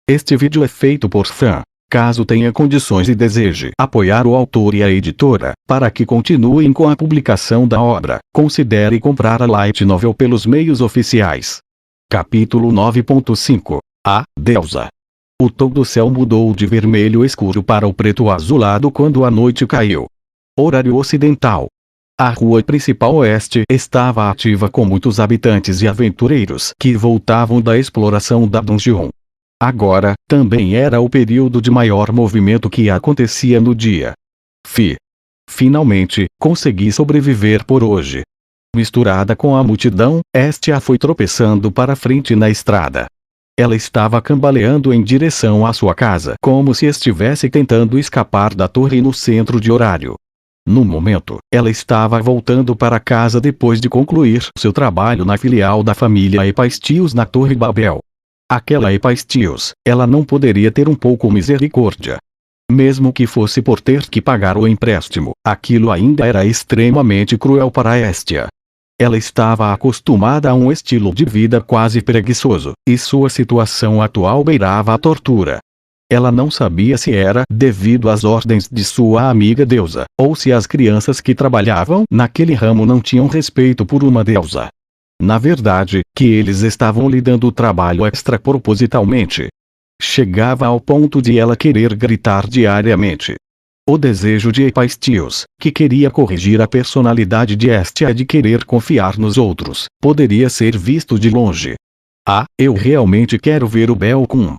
Este vídeo é feito por fã. Caso tenha condições e deseje apoiar o autor e a editora, para que continuem com a publicação da obra, considere comprar a Light Novel pelos meios oficiais. Capítulo 9.5 A Deusa. O tom do céu mudou de vermelho escuro para o preto azulado quando a noite caiu. Horário ocidental. A rua principal oeste estava ativa com muitos habitantes e aventureiros que voltavam da exploração da dungeon. Agora, também era o período de maior movimento que acontecia no dia. Finalmente, consegui sobreviver por hoje. Misturada com a multidão, Estia foi tropeçando para frente na estrada. Ela estava cambaleando em direção à sua casa, como se estivesse tentando escapar da torre no centro de horário. No momento, ela estava voltando para casa depois de concluir seu trabalho na filial da família Hephaestus na Torre Babel. Aquela Hephaestus, ela não poderia ter um pouco misericórdia. Mesmo que fosse por ter que pagar o empréstimo, aquilo ainda era extremamente cruel para Estia. Ela estava acostumada a um estilo de vida quase preguiçoso, e sua situação atual beirava a tortura. Ela não sabia se era devido às ordens de sua amiga deusa, ou se as crianças que trabalhavam naquele ramo não tinham respeito por uma deusa. Na verdade, que eles estavam lhe dando trabalho extra propositalmente. Chegava ao ponto de ela querer gritar diariamente. O desejo de Hephaestus, que queria corrigir a personalidade de Estia de querer confiar nos outros, poderia ser visto de longe. Eu realmente quero ver o Belcum.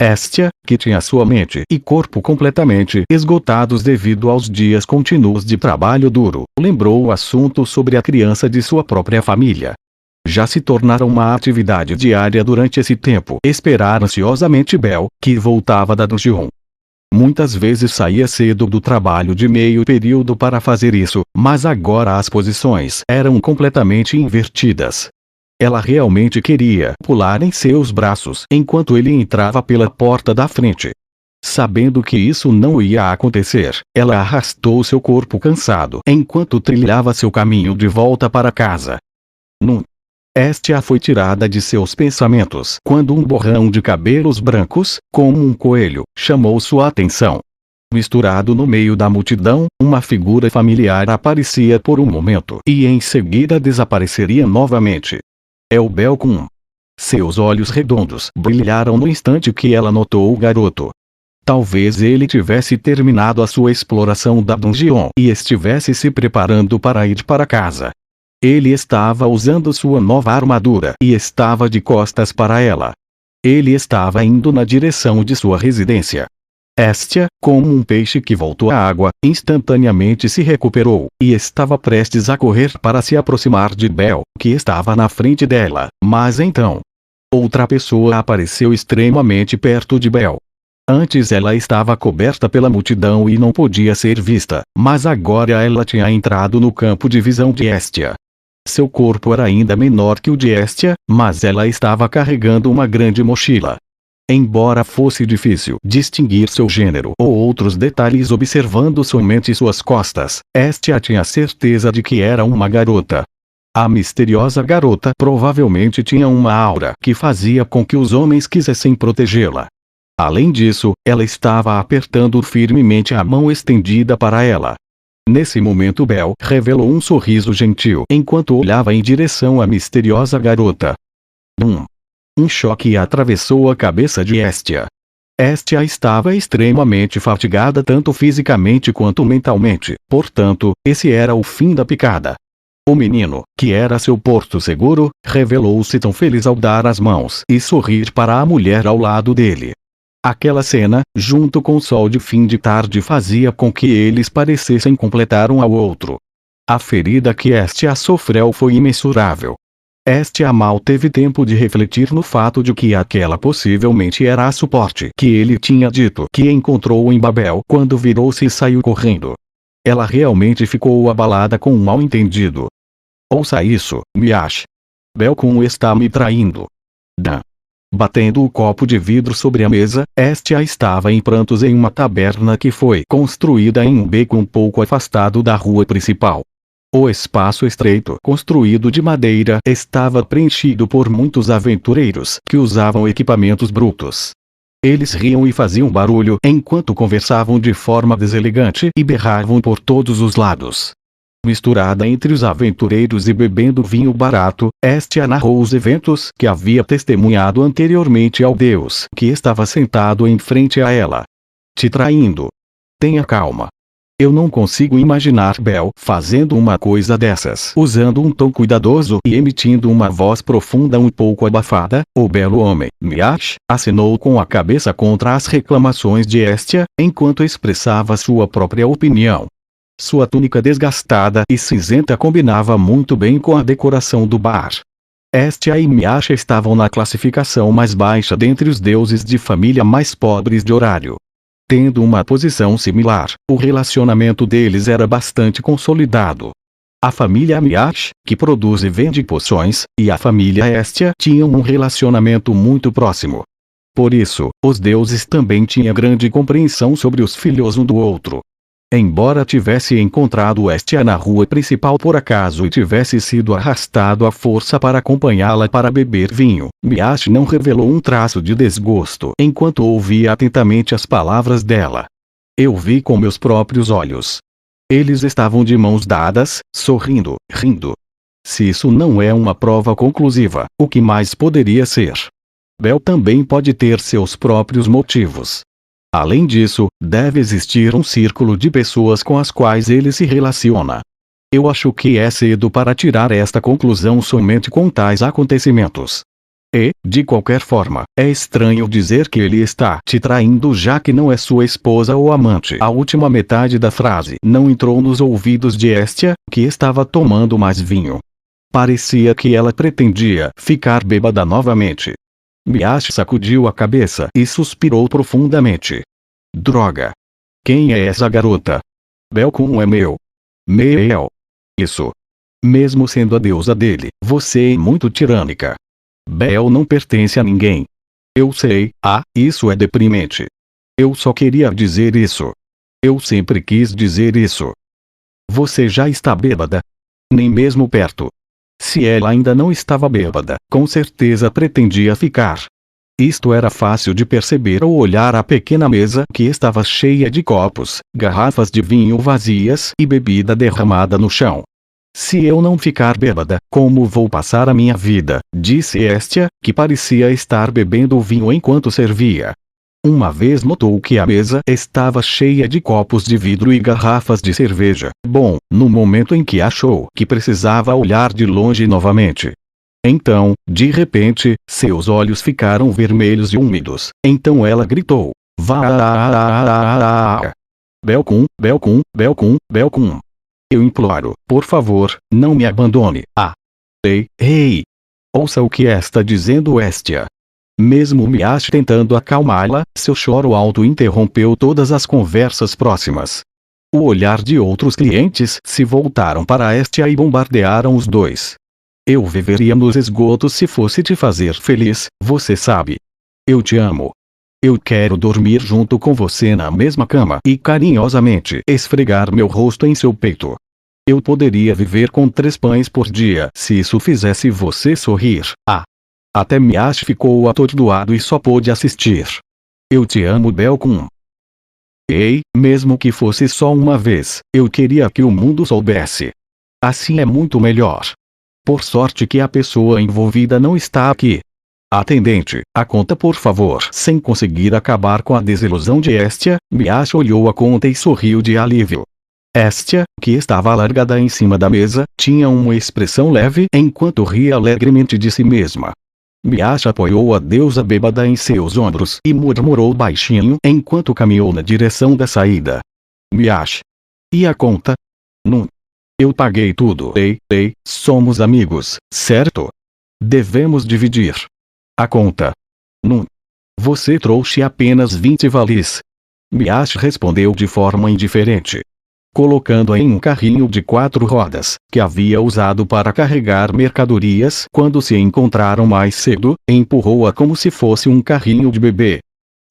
Estia, que tinha sua mente e corpo completamente esgotados devido aos dias contínuos de trabalho duro, lembrou o assunto sobre a criança de sua própria família. Já se tornara uma atividade diária durante esse tempo esperar ansiosamente Bel, que voltava da dungeon. Muitas vezes saía cedo do trabalho de meio período para fazer isso, mas agora as posições eram completamente invertidas. Ela realmente queria pular em seus braços enquanto ele entrava pela porta da frente. Sabendo que isso não ia acontecer, ela arrastou seu corpo cansado enquanto trilhava seu caminho de volta para casa. Estia foi tirada de seus pensamentos quando um borrão de cabelos brancos, como um coelho, chamou sua atenção. Misturado no meio da multidão, uma figura familiar aparecia por um momento e em seguida desapareceria novamente. É o Belcum. Seus olhos redondos brilharam no instante que ela notou o garoto. Talvez ele tivesse terminado a sua exploração da dungeon e estivesse se preparando para ir para casa. Ele estava usando sua nova armadura e estava de costas para ela. Ele estava indo na direção de sua residência. Estia, como um peixe que voltou à água, instantaneamente se recuperou, e estava prestes a correr para se aproximar de Bel, que estava na frente dela, mas então outra pessoa apareceu extremamente perto de Bel. Antes ela estava coberta pela multidão e não podia ser vista, mas agora ela tinha entrado no campo de visão de Estia. Seu corpo era ainda menor que o de Estia, mas ela estava carregando uma grande mochila. Embora fosse difícil distinguir seu gênero ou outros detalhes observando somente suas costas, Estia tinha certeza de que era uma garota. A misteriosa garota provavelmente tinha uma aura que fazia com que os homens quisessem protegê-la. Além disso, ela estava apertando firmemente a mão estendida para ela. Nesse momento Bel revelou um sorriso gentil enquanto olhava em direção à misteriosa garota. Um choque atravessou a cabeça de Estia. Estia estava extremamente fatigada tanto fisicamente quanto mentalmente, portanto, esse era o fim da picada. O menino, que era seu porto seguro, revelou-se tão feliz ao dar as mãos e sorrir para a mulher ao lado dele. Aquela cena, junto com o sol de fim de tarde fazia com que eles parecessem completar um ao outro. A ferida que Estia sofreu foi imensurável. Estia mal teve tempo de refletir no fato de que aquela possivelmente era a suporte que ele tinha dito que encontrou em Babel quando virou-se e saiu correndo. Ela realmente ficou abalada com um mal-entendido. Ouça isso, Miash. Belcum está me traindo. Batendo o copo de vidro sobre a mesa, Estia estava em prantos em uma taberna que foi construída em um beco um pouco afastado da rua principal. O espaço estreito, construído de madeira, estava preenchido por muitos aventureiros que usavam equipamentos brutos. Eles riam e faziam barulho enquanto conversavam de forma deselegante e berravam por todos os lados. Misturada entre os aventureiros e bebendo vinho barato, Estia narrou os eventos que havia testemunhado anteriormente ao Deus que estava sentado em frente a ela. Te traindo. Tenha calma. Eu não consigo imaginar Bel fazendo uma coisa dessas. Usando um tom cuidadoso e emitindo uma voz profunda um pouco abafada, o belo homem, Miash, acenou com a cabeça contra as reclamações de Estia, enquanto expressava sua própria opinião. Sua túnica desgastada e cinzenta combinava muito bem com a decoração do bar. Estia e Miash estavam na classificação mais baixa dentre os deuses de família mais pobres de horário. Tendo uma posição similar, o relacionamento deles era bastante consolidado. A família Miash, que produz e vende poções, e a família Estia tinham um relacionamento muito próximo. Por isso, os deuses também tinham grande compreensão sobre os filhos um do outro. Embora tivesse encontrado Estia na rua principal por acaso e tivesse sido arrastado à força para acompanhá-la para beber vinho, Miash não revelou um traço de desgosto enquanto ouvia atentamente as palavras dela. Eu vi com meus próprios olhos. Eles estavam de mãos dadas, sorrindo, rindo. Se isso não é uma prova conclusiva, o que mais poderia ser? Bel também pode ter seus próprios motivos. Além disso, deve existir um círculo de pessoas com as quais ele se relaciona. Eu acho que é cedo para tirar esta conclusão somente com tais acontecimentos. E, de qualquer forma, é estranho dizer que ele está te traindo já que não é sua esposa ou amante. A última metade da frase não entrou nos ouvidos de Estia, que estava tomando mais vinho. Parecia que ela pretendia ficar bêbada novamente. Miash sacudiu a cabeça e suspirou profundamente. Droga! Quem é essa garota? Belcum é meu. Meel. Isso. Mesmo sendo a deusa dele, você é muito tirânica. Bel não pertence a ninguém. Eu sei, isso é deprimente. Eu só queria dizer isso. Eu sempre quis dizer isso. Você já está bêbada? Nem mesmo perto. Se ela ainda não estava bêbada, com certeza pretendia ficar. Isto era fácil de perceber ao olhar a pequena mesa que estava cheia de copos, garrafas de vinho vazias e bebida derramada no chão. Se eu não ficar bêbada, como vou passar a minha vida? Disse Estia, que parecia estar bebendo o vinho enquanto servia. Uma vez notou que a mesa estava cheia de copos de vidro e garrafas de cerveja. Bom, no momento em que achou que precisava olhar de longe novamente. Então, de repente, seus olhos ficaram vermelhos e úmidos. Então ela gritou. Vá! Belcum, Belcum, Belcum, Belcum. Eu imploro, por favor, não me abandone. Ei! Ouça o que está dizendo Estia. Mesmo Miash tentando acalmá-la, seu choro alto interrompeu todas as conversas próximas. O olhar de outros clientes se voltaram para Estia e bombardearam os dois. Eu viveria nos esgotos se fosse te fazer feliz, você sabe. Eu te amo. Eu quero dormir junto com você na mesma cama e carinhosamente esfregar meu rosto em seu peito. Eu poderia viver com 3 pães por dia se isso fizesse você sorrir. Até Miash ficou atordoado e só pôde assistir. Eu te amo, Belcum. Ei, mesmo que fosse só uma vez, eu queria que o mundo soubesse. Assim é muito melhor. Por sorte que a pessoa envolvida não está aqui. Atendente, a conta por favor. Sem conseguir acabar com a desilusão de Estia, Miash olhou a conta e sorriu de alívio. Estia, que estava alargada em cima da mesa, tinha uma expressão leve enquanto ria alegremente de si mesma. Miash apoiou a deusa bêbada em seus ombros e murmurou baixinho enquanto caminhou na direção da saída. Miash. E a conta? Não. Eu paguei tudo. Ei, somos amigos, certo? Devemos dividir. A conta. Não. Você trouxe apenas 20 valis. Miash respondeu de forma indiferente. Colocando-a em um carrinho de 4 rodas, que havia usado para carregar mercadorias quando se encontraram mais cedo, empurrou-a como se fosse um carrinho de bebê.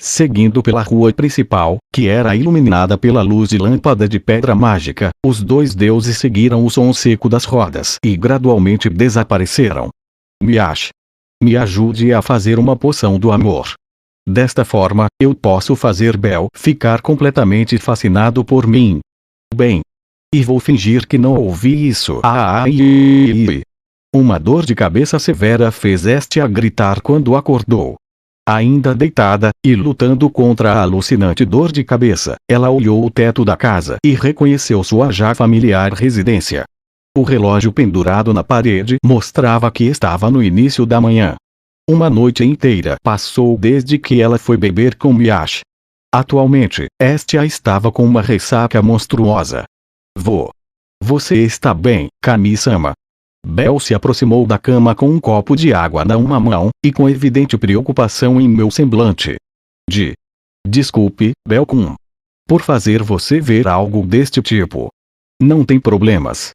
Seguindo pela rua principal, que era iluminada pela luz de lâmpada de pedra mágica, os 2 deuses seguiram o som seco das rodas e gradualmente desapareceram. Miash. Me ajude a fazer uma poção do amor. Desta forma, eu posso fazer Bel ficar completamente fascinado por mim. Bem. E vou fingir que não ouvi isso. Uma dor de cabeça severa fez Estia gritar quando acordou. Ainda deitada, e lutando contra a alucinante dor de cabeça, ela olhou o teto da casa e reconheceu sua já familiar residência. O relógio pendurado na parede mostrava que estava no início da manhã. Uma noite inteira passou desde que ela foi beber com Miyashi. Atualmente, Estia estava com uma ressaca monstruosa. Você está bem, Kami-sama? Bel se aproximou da cama com um copo de água na uma mão, e com evidente preocupação em meu semblante. Desculpe, Bel-kun. Por fazer você ver algo deste tipo. Não tem problemas.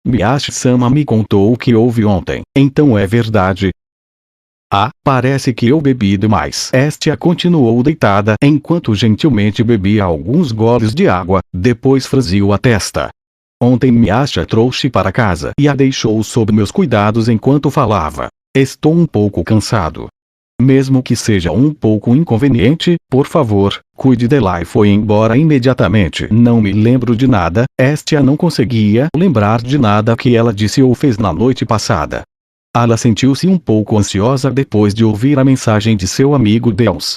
Miyashi-sama me contou o que houve ontem, então é verdade? Parece que eu bebi demais. Estia continuou deitada enquanto gentilmente bebia alguns goles de água, depois franziu a testa. Ontem Miyashi a trouxe para casa e a deixou sob meus cuidados enquanto falava. Estou um pouco cansado. Mesmo que seja um pouco inconveniente, por favor, cuide dela. E foi embora imediatamente. Não me lembro de nada. Estia não conseguia lembrar de nada que ela disse ou fez na noite passada. Ela sentiu-se um pouco ansiosa depois de ouvir a mensagem de seu amigo Deus.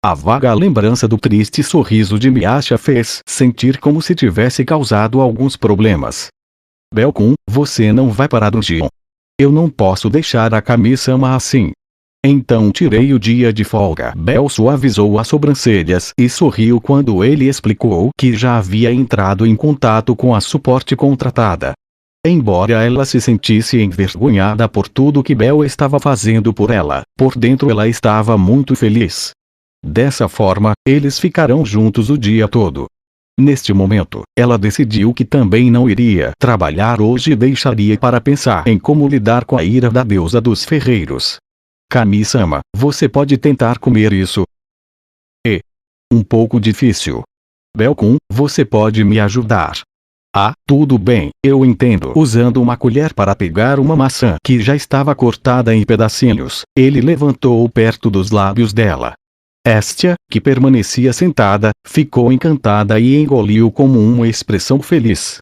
A vaga lembrança do triste sorriso de Miyashi a fez sentir como se tivesse causado alguns problemas. Bel-kun, você não vai para a dungeon. Eu não posso deixar a Kami-sama assim. Então tirei o dia de folga. Bel suavizou as sobrancelhas e sorriu quando ele explicou que já havia entrado em contato com a suporte contratada. Embora ela se sentisse envergonhada por tudo que Bel estava fazendo por ela, por dentro ela estava muito feliz. Dessa forma, eles ficarão juntos o dia todo. Neste momento, ela decidiu que também não iria trabalhar hoje e deixaria para pensar em como lidar com a ira da deusa dos ferreiros. Kami-sama, você pode tentar comer isso? Um pouco difícil. Bel-kun, você pode me ajudar? Tudo bem, eu entendo. Usando uma colher para pegar uma maçã que já estava cortada em pedacinhos, ele levantou perto dos lábios dela. Estia, que permanecia sentada, ficou encantada e engoliu como uma expressão feliz.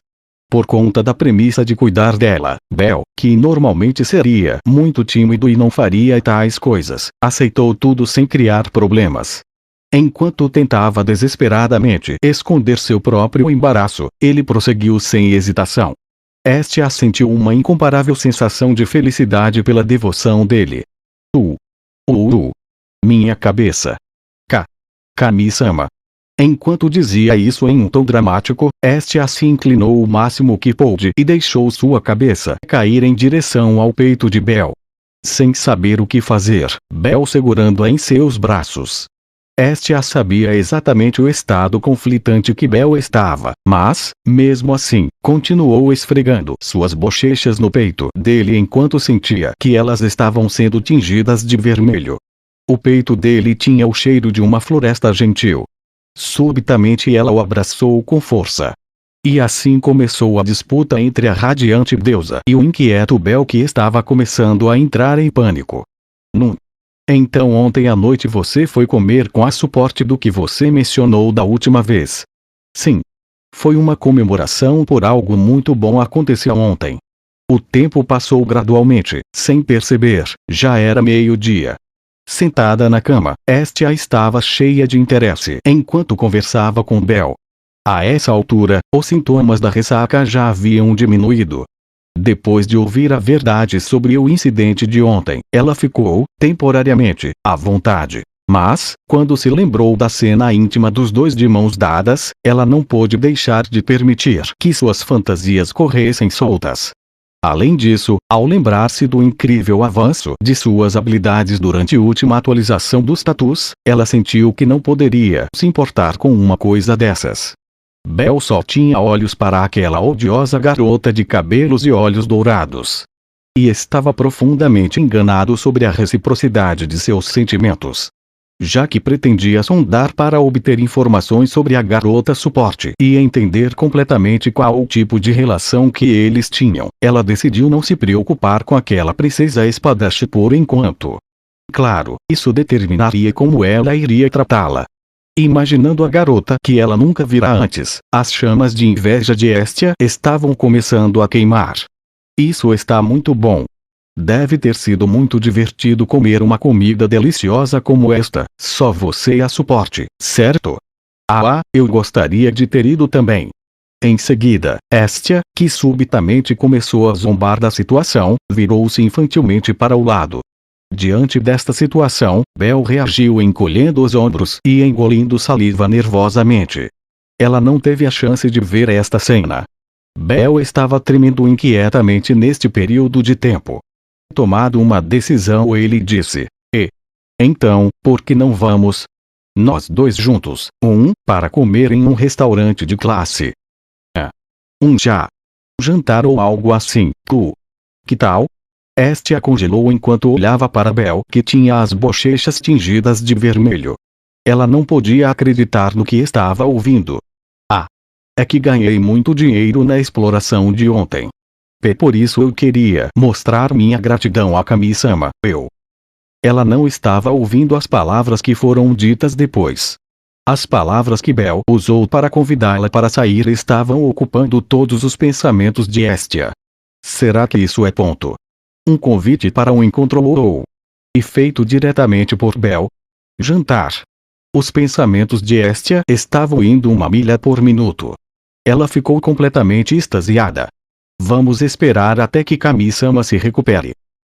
Por conta da premissa de cuidar dela, Bel, que normalmente seria muito tímido e não faria tais coisas, aceitou tudo sem criar problemas. Enquanto tentava desesperadamente esconder seu próprio embaraço, ele prosseguiu sem hesitação. Estia sentiu uma incomparável sensação de felicidade pela devoção dele. Minha cabeça. Kami-sama. Enquanto dizia isso em um tom dramático, Estia se inclinou o máximo que pôde e deixou sua cabeça cair em direção ao peito de Bel. Sem saber o que fazer, Bel segurando-a em seus braços. Estia sabia exatamente o estado conflitante que Bel estava, mas, mesmo assim, continuou esfregando suas bochechas no peito dele enquanto sentia que elas estavam sendo tingidas de vermelho. O peito dele tinha o cheiro de uma floresta gentil. Subitamente ela o abraçou com força. E assim começou a disputa entre a radiante deusa e o inquieto Bel, que estava começando a entrar em pânico. Então ontem à noite você foi comer com a suporte do que você mencionou da última vez. Sim. Foi uma comemoração por algo muito bom aconteceu ontem. O tempo passou gradualmente, sem perceber, já era meio-dia. Sentada na cama, Estia estava cheia de interesse enquanto conversava com Bel. A essa altura, os sintomas da ressaca já haviam diminuído. Depois de ouvir a verdade sobre o incidente de ontem, ela ficou, temporariamente, à vontade. Mas, quando se lembrou da cena íntima dos dois de mãos dadas, ela não pôde deixar de permitir que suas fantasias corressem soltas. Além disso, ao lembrar-se do incrível avanço de suas habilidades durante a última atualização do status, ela sentiu que não poderia se importar com uma coisa dessas. Bel só tinha olhos para aquela odiosa garota de cabelos e olhos dourados. E estava profundamente enganado sobre a reciprocidade de seus sentimentos. Já que pretendia sondar para obter informações sobre a garota suporte e entender completamente qual o tipo de relação que eles tinham, ela decidiu não se preocupar com aquela princesa espadachim por enquanto. Claro, isso determinaria como ela iria tratá-la. Imaginando a garota que ela nunca vira antes, as chamas de inveja de Estia estavam começando a queimar. Isso está muito bom. Deve ter sido muito divertido comer uma comida deliciosa como esta, só você a suporte, certo? Ah, eu gostaria de ter ido também. Em seguida, Estia, que subitamente começou a zombar da situação, virou-se infantilmente para o lado. Diante desta situação, Bel reagiu encolhendo os ombros e engolindo saliva nervosamente. Ela não teve a chance de ver esta cena. Bel estava tremendo inquietamente neste período de tempo. Tomado uma decisão, ele disse: então, por que não vamos? Nós dois juntos, para comer em um restaurante de classe. Jantar ou algo assim, que tal? Estia congelou enquanto olhava para Bel, que tinha as bochechas tingidas de vermelho. Ela não podia acreditar no que estava ouvindo. É que ganhei muito dinheiro na exploração de ontem. Por isso eu queria mostrar minha gratidão a Kami-sama. Ela não estava ouvindo as palavras que foram ditas depois. As palavras que Bel usou para convidá-la para sair estavam ocupando todos os pensamentos de Estia. Será que isso é ponto? Um convite para um encontro e feito diretamente por Bel? Jantar. Os pensamentos de Estia estavam indo 1 milha por minuto. Ela ficou completamente extasiada. Vamos esperar até que Kami-sama se recupere.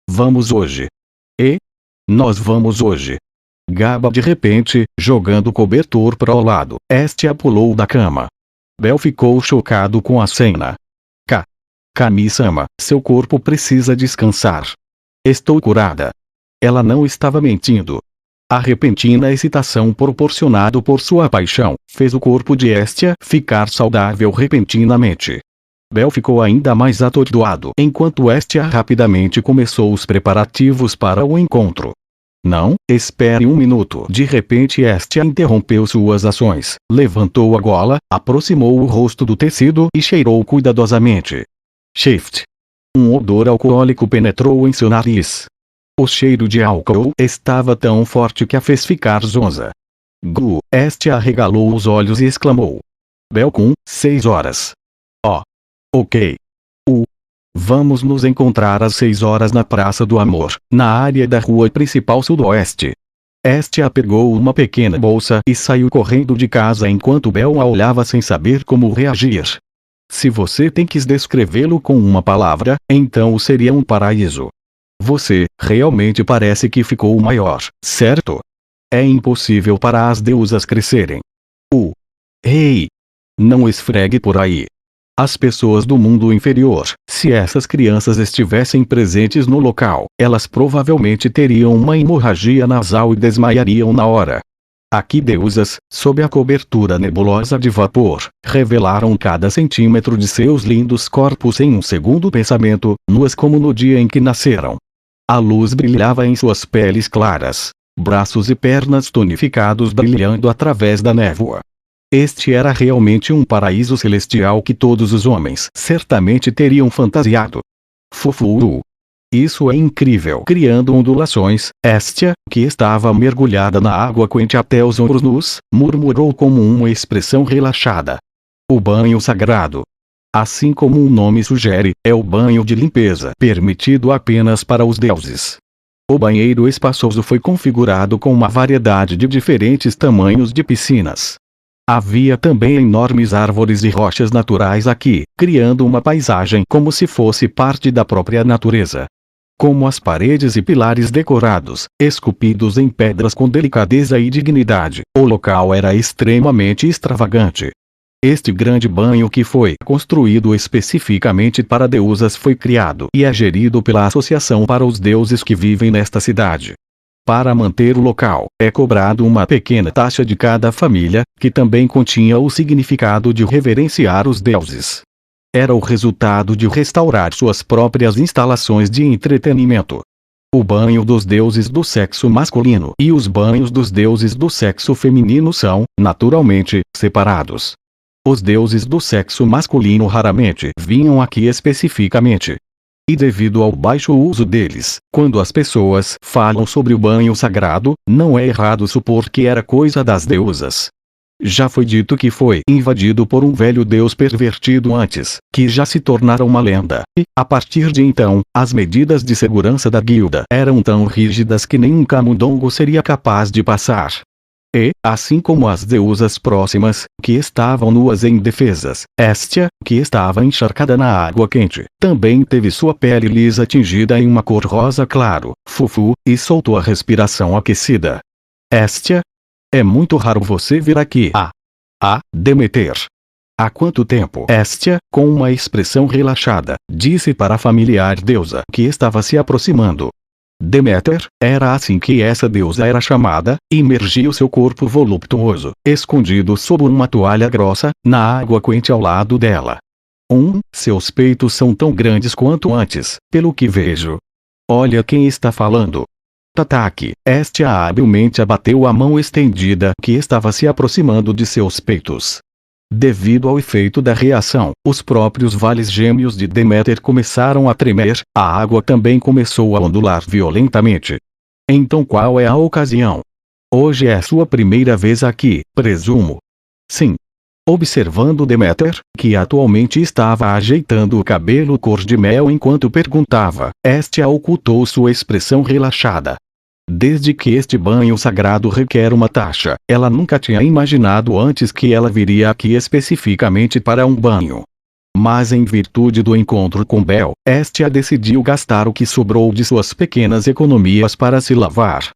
Vamos hoje. Nós vamos hoje. Gaba de repente, jogando o cobertor para o lado, Estia pulou da cama. Bel ficou chocado com a cena. Kami-sama, seu corpo precisa descansar. Estou curada. Ela não estava mentindo. A repentina excitação proporcionada por sua paixão, fez o corpo de Estia ficar saudável repentinamente. Bel ficou ainda mais atordoado enquanto Estia rapidamente começou os preparativos para o encontro. Não, espere 1 minuto. De repente Estia interrompeu suas ações, levantou a gola, aproximou o rosto do tecido e cheirou cuidadosamente. Shift. Um odor alcoólico penetrou em seu nariz. O cheiro de álcool estava tão forte que a fez ficar zonza. Estia arregalou os olhos e exclamou. Bel 6 horas. Ok. Vamos nos encontrar às 6 horas na Praça do Amor, na área da rua principal sudoeste. Estia pegou uma pequena bolsa e saiu correndo de casa enquanto Bel a olhava sem saber como reagir. Se você tem que descrevê-lo com uma palavra, então seria um paraíso. Você, realmente parece que ficou maior, certo? É impossível para as deusas crescerem. Ei! Não esfregue por aí. As pessoas do mundo inferior, se essas crianças estivessem presentes no local, elas provavelmente teriam uma hemorragia nasal e desmaiariam na hora. Aqui deusas, sob a cobertura nebulosa de vapor, revelaram cada centímetro de seus lindos corpos em um segundo pensamento, nuas como no dia em que nasceram. A luz brilhava em suas peles claras, braços e pernas tonificados brilhando através da névoa. Este era realmente um paraíso celestial que todos os homens certamente teriam fantasiado. Isso é incrível. Criando ondulações, Estia, que estava mergulhada na água quente até os ombros nus, murmurou como uma expressão relaxada. O banho sagrado. Assim como o nome sugere, é o banho de limpeza permitido apenas para os deuses. O banheiro espaçoso foi configurado com uma variedade de diferentes tamanhos de piscinas. Havia também enormes árvores e rochas naturais aqui, criando uma paisagem como se fosse parte da própria natureza. Como as paredes e pilares decorados, esculpidos em pedras com delicadeza e dignidade, o local era extremamente extravagante. Este grande banho que foi construído especificamente para deusas foi criado e é gerido pela Associação para os Deuses que vivem nesta cidade. Para manter o local, é cobrado uma pequena taxa de cada família, que também continha o significado de reverenciar os deuses. Era o resultado de restaurar suas próprias instalações de entretenimento. O banho dos deuses do sexo masculino e os banhos dos deuses do sexo feminino são, naturalmente, separados. Os deuses do sexo masculino raramente vinham aqui especificamente. E devido ao baixo uso deles, quando as pessoas falam sobre o banho sagrado, não é errado supor que era coisa das deusas. Já foi dito que foi invadido por um velho deus pervertido antes, que já se tornara uma lenda, e, a partir de então, as medidas de segurança da guilda eram tão rígidas que nenhum camundongo seria capaz de passar. E, assim como as deusas próximas, que estavam nuas e indefesas, Hestia, que estava encharcada na água quente, também teve sua pele lisa tingida em uma cor rosa claro, fufu, e soltou a respiração aquecida. Hestia? É muito raro você vir aqui. Demeter. Há quanto tempo? Hestia, com uma expressão relaxada, disse para a familiar deusa que estava se aproximando. Deméter, era assim que essa deusa era chamada, imergia o seu corpo voluptuoso, escondido sob uma toalha grossa, na água quente ao lado dela. Seus peitos são tão grandes quanto antes, pelo que vejo. Olha quem está falando. Tataki, Hestia habilmente abateu a mão estendida que estava se aproximando de seus peitos. Devido ao efeito da reação, os próprios vales gêmeos de Deméter começaram a tremer, a água também começou a ondular violentamente. Então qual é a ocasião? Hoje é sua primeira vez aqui, presumo. Sim. Observando Deméter, que atualmente estava ajeitando o cabelo cor de mel enquanto perguntava, Hestia ocultou sua expressão relaxada. Desde que este banho sagrado requer uma taxa, ela nunca tinha imaginado antes que ela viria aqui especificamente para um banho. Mas em virtude do encontro com Bel, Hestia decidiu gastar o que sobrou de suas pequenas economias para se lavar.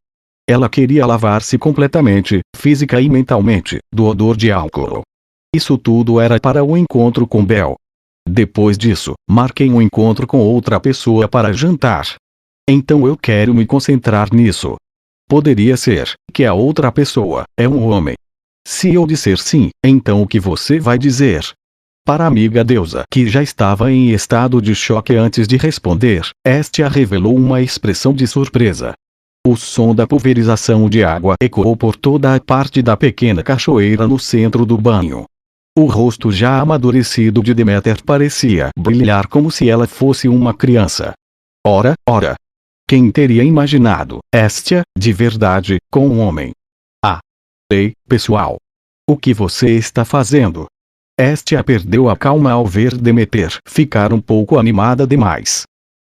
Ela queria lavar-se completamente, física e mentalmente, do odor de álcool. Isso tudo era para o encontro com Bel. Depois disso, marquei um encontro com outra pessoa para jantar. Então eu quero me concentrar nisso. Poderia ser que a outra pessoa é um homem. Se eu disser sim, então o que você vai dizer? Para a amiga deusa, que já estava em estado de choque antes de responder, Hestia revelou uma expressão de surpresa. O som da pulverização de água ecoou por toda a parte da pequena cachoeira no centro do banho. O rosto já amadurecido de Deméter parecia brilhar como se ela fosse uma criança. Ora! Quem teria imaginado, Hestia, de verdade, com um homem? Ei, pessoal! O que você está fazendo? Hestia perdeu a calma ao ver Deméter ficar um pouco animada demais.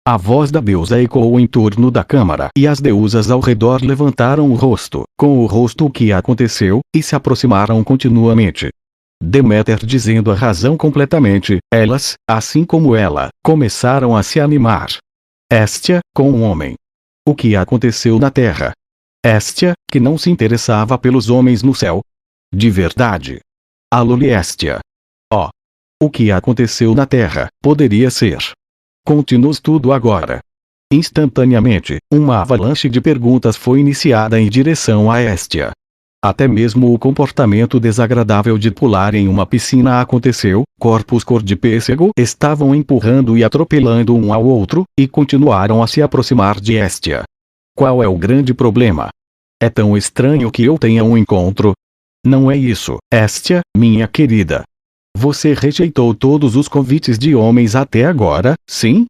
A voz da deusa ecoou em torno da câmara e as deusas ao redor levantaram o rosto, com o rosto o que aconteceu, e se aproximaram continuamente. Deméter dizendo a razão completamente, elas, assim como ela, começaram a se animar. Hestia, com um homem. O que aconteceu na Terra? Hestia, que não se interessava pelos homens no céu? De verdade. Alole Hestia. O que aconteceu na Terra, poderia ser. Conte-nos tudo agora. Instantaneamente, uma avalanche de perguntas foi iniciada em direção a Hestia. Até mesmo o comportamento desagradável de pular em uma piscina aconteceu, corpos cor de pêssego estavam empurrando e atropelando um ao outro, e continuaram a se aproximar de Hestia. Qual é o grande problema? É tão estranho que eu tenha um encontro? Não é isso, Hestia, minha querida. Você rejeitou todos os convites de homens até agora, sim?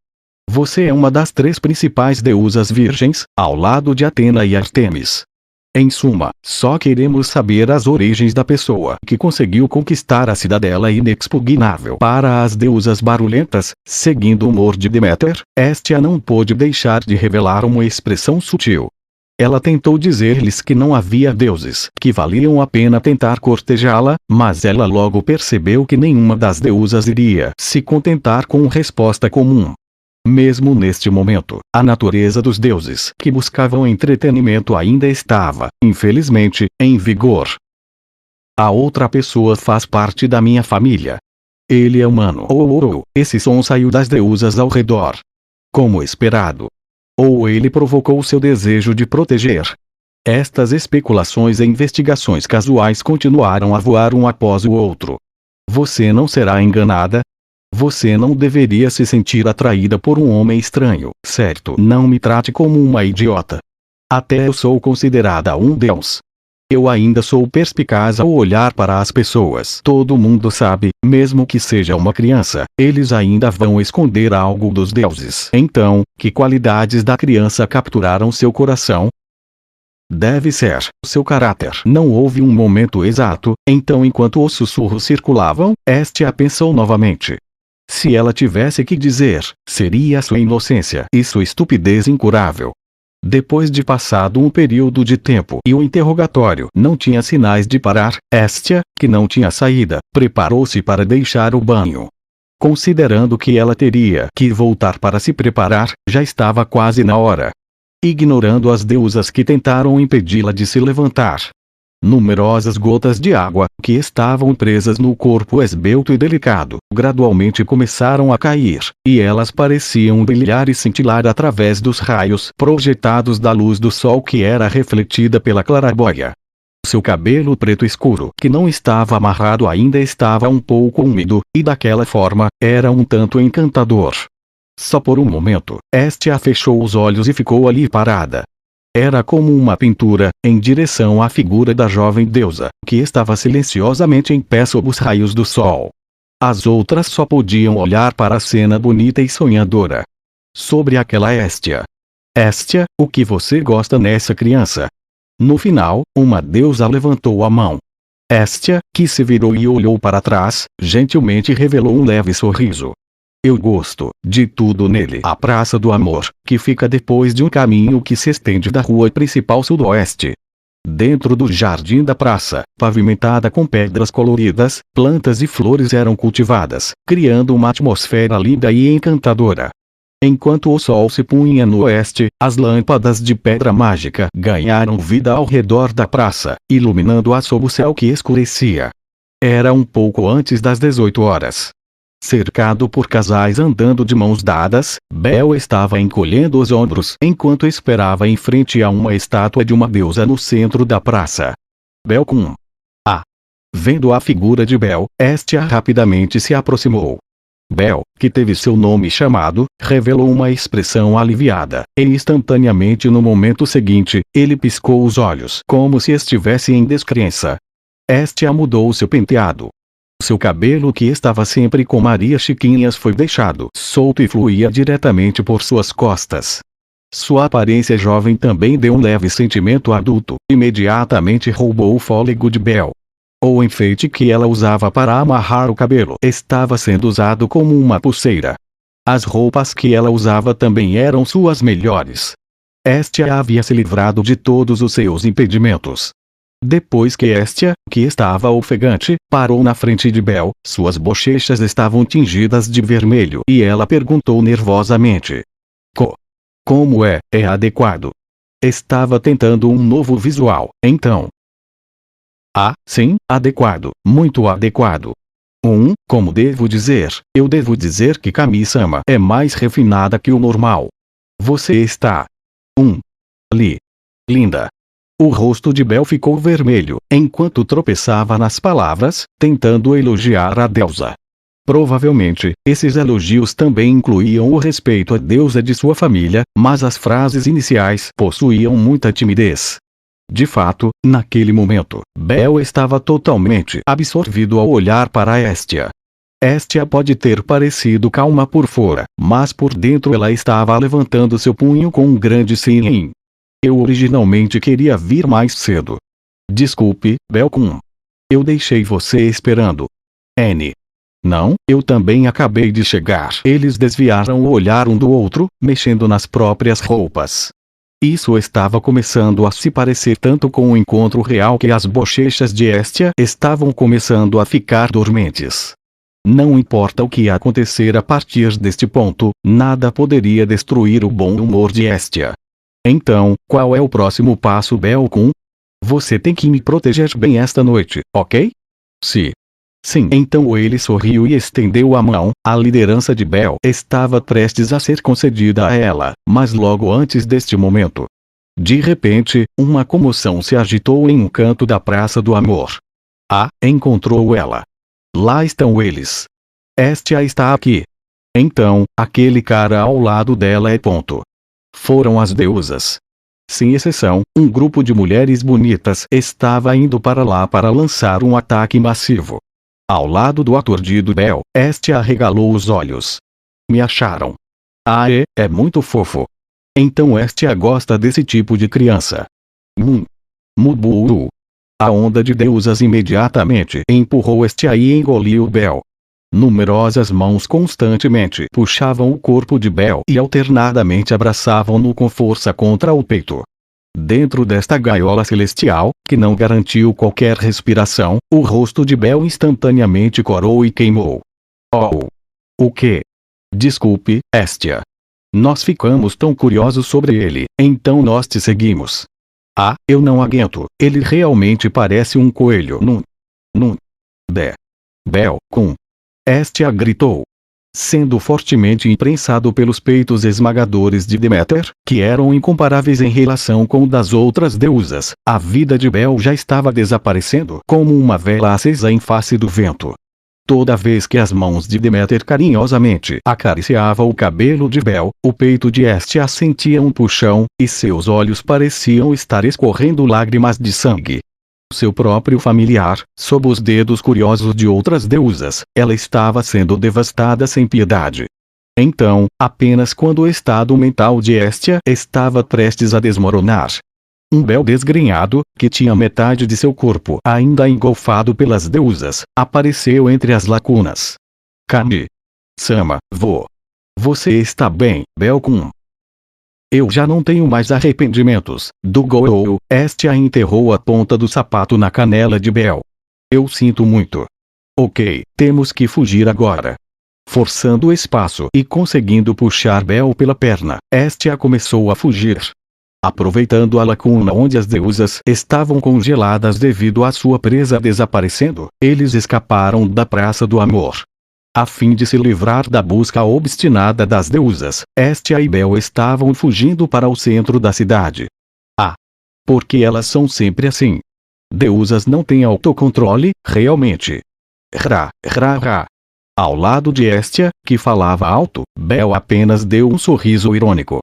Você é uma das 3 principais deusas virgens, ao lado de Atena e Artemis. Em suma, só queremos saber as origens da pessoa que conseguiu conquistar a cidadela inexpugnável. Para as deusas barulhentas, seguindo o humor de Deméter, Hestia não pôde deixar de revelar uma expressão sutil. Ela tentou dizer-lhes que não havia deuses que valiam a pena tentar cortejá-la, mas ela logo percebeu que nenhuma das deusas iria se contentar com resposta comum. Mesmo neste momento, a natureza dos deuses que buscavam entretenimento ainda estava, infelizmente, em vigor. A outra pessoa faz parte da minha família. Ele é humano. Esse som saiu das deusas ao redor. Como esperado. Ou ele provocou seu desejo de proteger. Estas especulações e investigações casuais continuaram a voar um após o outro. Você não será enganada? Você não deveria se sentir atraída por um homem estranho, certo? Não me trate como uma idiota. Até eu sou considerada um deus. Eu ainda sou perspicaz ao olhar para as pessoas. Todo mundo sabe, mesmo que seja uma criança, eles ainda vão esconder algo dos deuses. Então, que qualidades da criança capturaram seu coração? Deve ser seu caráter. Não houve um momento exato, então enquanto os sussurros circulavam, Estia pensou novamente. Se ela tivesse que dizer, seria sua inocência e sua estupidez incurável. Depois de passado um período de tempo e o interrogatório não tinha sinais de parar, Estia, que não tinha saída, preparou-se para deixar o banho. Considerando que ela teria que voltar para se preparar, já estava quase na hora. Ignorando as deusas que tentaram impedi-la de se levantar. Numerosas gotas de água, que estavam presas no corpo esbelto e delicado, gradualmente começaram a cair, e elas pareciam brilhar e cintilar através dos raios projetados da luz do sol que era refletida pela claraboia. Seu cabelo preto escuro, que não estava amarrado ainda, estava um pouco úmido, e daquela forma, era um tanto encantador. Só por um momento, Estia fechou os olhos e ficou ali parada. Era como uma pintura, em direção à figura da jovem deusa, que estava silenciosamente em pé sob os raios do sol. As outras só podiam olhar para a cena bonita e sonhadora. Sobre aquela Estia. Estia, o que você gosta nessa criança? No final, uma deusa levantou a mão. Estia, que se virou e olhou para trás, gentilmente revelou um leve sorriso. Eu gosto de tudo nele. A Praça do Amor, que fica depois de um caminho que se estende da rua principal sudoeste. Dentro do jardim da praça, pavimentada com pedras coloridas, plantas e flores eram cultivadas, criando uma atmosfera linda e encantadora. Enquanto o sol se punha no oeste, as lâmpadas de pedra mágica ganharam vida ao redor da praça, iluminando-a sob o céu que escurecia. Era um pouco antes das 18 horas. Cercado por casais andando de mãos dadas, Bel estava encolhendo os ombros enquanto esperava em frente a uma estátua de uma deusa no centro da praça. Bel com a. Vendo a figura de Bel, Estia rapidamente se aproximou. Bel, que teve seu nome chamado, revelou uma expressão aliviada, e instantaneamente no momento seguinte, ele piscou os olhos como se estivesse em descrença. Estia mudou seu penteado. Seu cabelo, que estava sempre com Maria Chiquinhas, foi deixado solto e fluía diretamente por suas costas. Sua aparência jovem também deu um leve sentimento adulto, imediatamente roubou o fôlego de Bel. O enfeite que ela usava para amarrar o cabelo estava sendo usado como uma pulseira. As roupas que ela usava também eram suas melhores. Estia havia se livrado de todos os seus impedimentos. Depois que Estia, que estava ofegante, parou na frente de Bel, suas bochechas estavam tingidas de vermelho e ela perguntou nervosamente. Como é adequado? Estava tentando um novo visual, então. Ah, sim, adequado, muito adequado. Como devo dizer, eu devo dizer que Kami-sama é mais refinada que o normal. Você está. Linda. O rosto de Bel ficou vermelho, enquanto tropeçava nas palavras, tentando elogiar a deusa. Provavelmente, esses elogios também incluíam o respeito à deusa de sua família, mas as frases iniciais possuíam muita timidez. De fato, naquele momento, Bel estava totalmente absorvido ao olhar para Estia. Estia pode ter parecido calma por fora, mas por dentro ela estava levantando seu punho com um grande sim. Eu originalmente queria vir mais cedo. Desculpe, Belcom. Eu deixei você esperando. Não, eu também acabei de chegar. Eles desviaram o olhar um do outro, mexendo nas próprias roupas. Isso estava começando a se parecer tanto com o encontro real que as bochechas de Estia estavam começando a ficar dormentes. Não importa o que acontecer a partir deste ponto, nada poderia destruir o bom humor de Estia. Então, qual é o próximo passo, Belcom? Você tem que me proteger bem esta noite, ok? Sim, então ele sorriu e estendeu a mão. A liderança de Bel estava prestes a ser concedida a ela, mas logo antes deste momento. De repente, uma comoção se agitou em um canto da Praça do Amor. Encontrou ela. Lá estão eles. Estia está aqui. Então, aquele cara ao lado dela é ponto. Foram as deusas. Sem exceção, um grupo de mulheres bonitas estava indo para lá para lançar um ataque massivo. Ao lado do aturdido Bel, Estia arregalou os olhos. Me acharam. Ah, é muito fofo. Então Estia gosta desse tipo de criança. Mubu. A onda de deusas imediatamente empurrou Estia e engoliu Bel. Numerosas mãos constantemente puxavam o corpo de Bel e alternadamente abraçavam-no com força contra o peito. Dentro desta gaiola celestial, que não garantiu qualquer respiração, o rosto de Bel instantaneamente corou e queimou. Oh! O quê? Desculpe, Estia. Nós ficamos tão curiosos sobre ele, então nós te seguimos. Ah, eu não aguento, ele realmente parece um coelho. Bel. Estia gritou. Sendo fortemente imprensado pelos peitos esmagadores de Deméter, que eram incomparáveis em relação com o das outras deusas, a vida de Bel já estava desaparecendo como uma vela acesa em face do vento. Toda vez que as mãos de Deméter carinhosamente acariciavam o cabelo de Bel, o peito de Estia sentia um puxão, e seus olhos pareciam estar escorrendo lágrimas de sangue. Seu próprio familiar, sob os dedos curiosos de outras deusas, ela estava sendo devastada sem piedade. Então, apenas quando o estado mental de Estia estava prestes a desmoronar, um Bel desgrenhado, que tinha metade de seu corpo ainda engolfado pelas deusas, apareceu entre as lacunas. Kami-sama, você está bem, Bel-kun? Eu já não tenho mais arrependimentos, do Gou. Estia enterrou a ponta do sapato na canela de Bel. Eu sinto muito. Ok, temos que fugir agora. Forçando o espaço e conseguindo puxar Bel pela perna, Estia começou a fugir. Aproveitando a lacuna onde as deusas estavam congeladas devido à sua presa desaparecendo, eles escaparam da Praça do Amor. A fim de se livrar da busca obstinada das deusas, Estia e Bel estavam fugindo para o centro da cidade. Ah! Porque elas são sempre assim. Deusas não têm autocontrole, realmente. Ra. Ao lado de Estia, que falava alto, Bel apenas deu um sorriso irônico.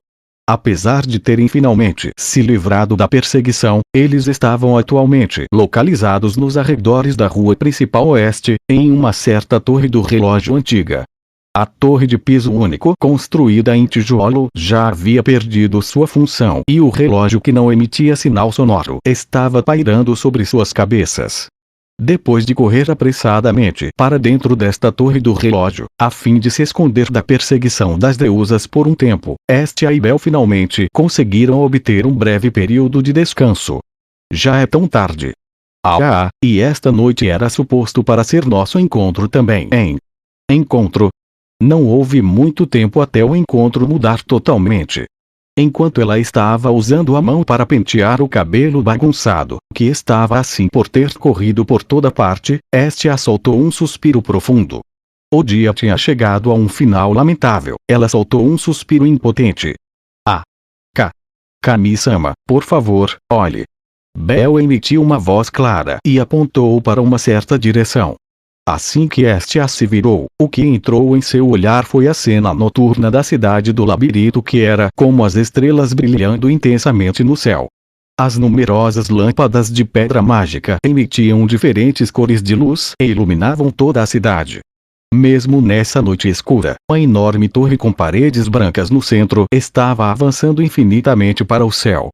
Apesar de terem finalmente se livrado da perseguição, eles estavam atualmente localizados nos arredores da rua principal oeste, em uma certa torre do relógio antiga. A torre de piso único construída em tijolo já havia perdido sua função e o relógio que não emitia sinal sonoro estava pairando sobre suas cabeças. Depois de correr apressadamente para dentro desta torre do relógio, a fim de se esconder da perseguição das deusas por um tempo, Estia e Bel finalmente conseguiram obter um breve período de descanso. Já é tão tarde. E esta noite era suposto para ser nosso encontro também. Encontro? Não houve muito tempo até o encontro mudar totalmente. Enquanto ela estava usando a mão para pentear o cabelo bagunçado, que estava assim por ter corrido por toda parte, Estia soltou um suspiro profundo. O dia tinha chegado a um final lamentável. Ela soltou um suspiro impotente. Kami-sama, por favor, olhe. Bel emitiu uma voz clara e apontou para uma certa direção. Assim que Estia se virou, o que entrou em seu olhar foi a cena noturna da cidade do labirinto que era como as estrelas brilhando intensamente no céu. As numerosas lâmpadas de pedra mágica emitiam diferentes cores de luz e iluminavam toda a cidade. Mesmo nessa noite escura, a enorme torre com paredes brancas no centro estava avançando infinitamente para o céu.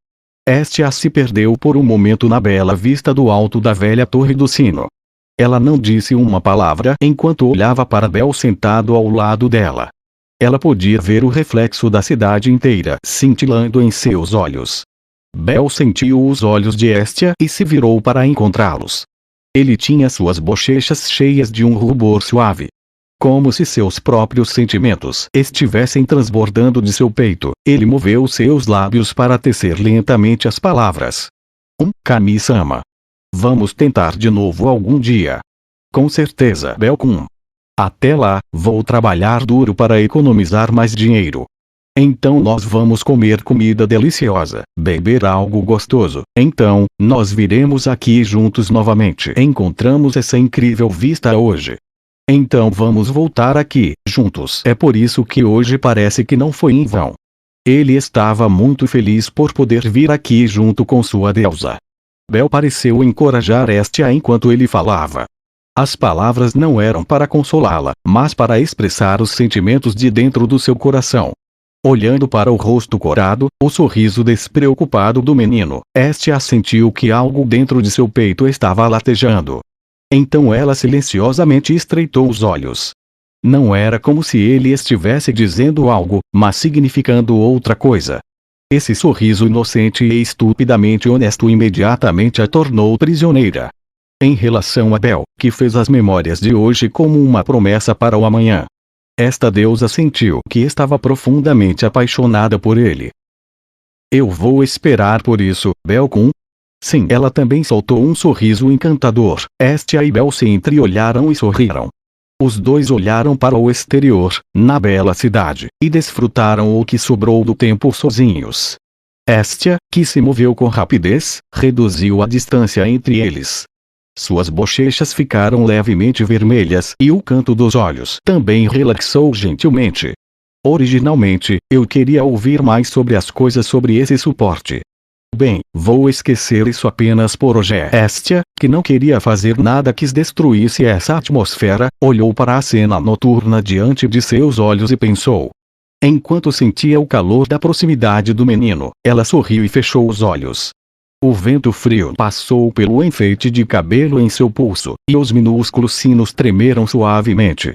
Estia se perdeu por um momento na bela vista do alto da velha torre do sino. Ela não disse uma palavra enquanto olhava para Bel sentado ao lado dela. Ela podia ver o reflexo da cidade inteira cintilando em seus olhos. Bel sentiu os olhos de Estia e se virou para encontrá-los. Ele tinha suas bochechas cheias de um rubor suave. Como se seus próprios sentimentos estivessem transbordando de seu peito, ele moveu seus lábios para tecer lentamente as palavras. Kami-sama. Vamos tentar de novo algum dia. Com certeza, Bel-kun. Até lá, vou trabalhar duro para economizar mais dinheiro. Então nós vamos comer comida deliciosa, beber algo gostoso. Então, nós viremos aqui juntos novamente. Encontramos essa incrível vista hoje. Então vamos voltar aqui, juntos. É por isso que hoje parece que não foi em vão. Ele estava muito feliz por poder vir aqui junto com sua deusa. Bel pareceu encorajar Estia enquanto ele falava. As palavras não eram para consolá-la, mas para expressar os sentimentos de dentro do seu coração. Olhando para o rosto corado, o sorriso despreocupado do menino, Estia sentiu que algo dentro de seu peito estava latejando. Então ela silenciosamente estreitou os olhos. Não era como se ele estivesse dizendo algo, mas significando outra coisa. Esse sorriso inocente e estupidamente honesto imediatamente a tornou prisioneira. Em relação a Bel, que fez as memórias de hoje como uma promessa para o amanhã. Esta deusa sentiu que estava profundamente apaixonada por ele. Eu vou esperar por isso, Bel-kun. Sim, ela também soltou um sorriso encantador. Estia e Bel se entreolharam e sorriram. Os dois olharam para o exterior, na bela cidade, e desfrutaram o que sobrou do tempo sozinhos. Estia, que se moveu com rapidez, reduziu a distância entre eles. Suas bochechas ficaram levemente vermelhas e o canto dos olhos também relaxou gentilmente. Originalmente, eu queria ouvir mais sobre as coisas sobre esse suporte. Bem, vou esquecer isso apenas por hoje. Estia, que não queria fazer nada que destruísse essa atmosfera, olhou para a cena noturna diante de seus olhos e pensou. Enquanto sentia o calor da proximidade do menino, ela sorriu e fechou os olhos. O vento frio passou pelo enfeite de cabelo em seu pulso, e os minúsculos sinos tremeram suavemente.